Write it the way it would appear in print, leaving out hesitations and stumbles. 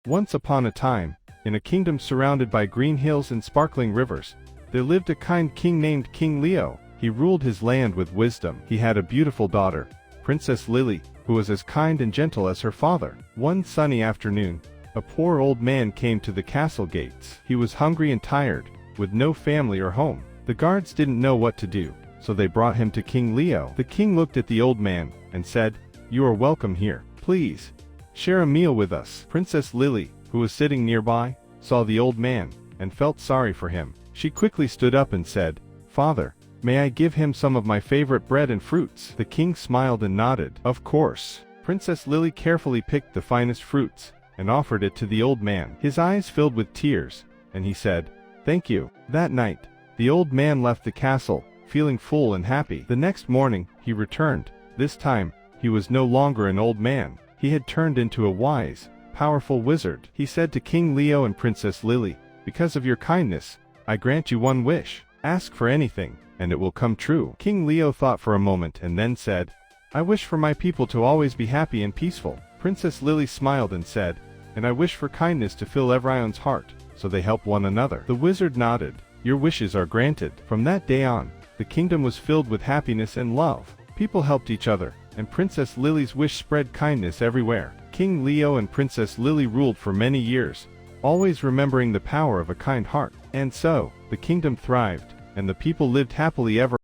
Once upon a time, in a kingdom surrounded by green hills and sparkling rivers, there lived a kind king named King Leo. He ruled his land with wisdom. He had a beautiful daughter, Princess Lily, who was as kind and gentle as her father. One sunny afternoon, a poor old man came to the castle gates. He was hungry and tired, with no family or home. The guards didn't know what to do, so they brought him to King Leo. The king looked at the old man and said, "You are welcome here. Please, share a meal with us." Princess Lily, who was sitting nearby, saw the old man and felt sorry for him. She quickly stood up and said, "Father, may I give him some of my favorite bread and fruits?" The king smiled and nodded. "Of course." Princess Lily carefully picked the finest fruits and offered it to the old man. His eyes filled with tears, and he said, "Thank you." That night, the old man left the castle, feeling full and happy. The next morning, he returned. This time, he was no longer an old man. He had turned into a wise, powerful wizard. He said to King Leo and Princess Lily, "Because of your kindness, I grant you one wish. Ask for anything, and it will come true." King Leo thought for a moment and then said, "I wish for my people to always be happy and peaceful." Princess Lily smiled and said, "And I wish for kindness to fill everyone's heart, so they help one another." The wizard nodded. "Your wishes are granted." From that day on, the kingdom was filled with happiness and love. People helped each other, and Princess Lily's wish spread kindness everywhere. King Leo and Princess Lily ruled for many years, always remembering the power of a kind heart. And so, the kingdom thrived, and the people lived happily ever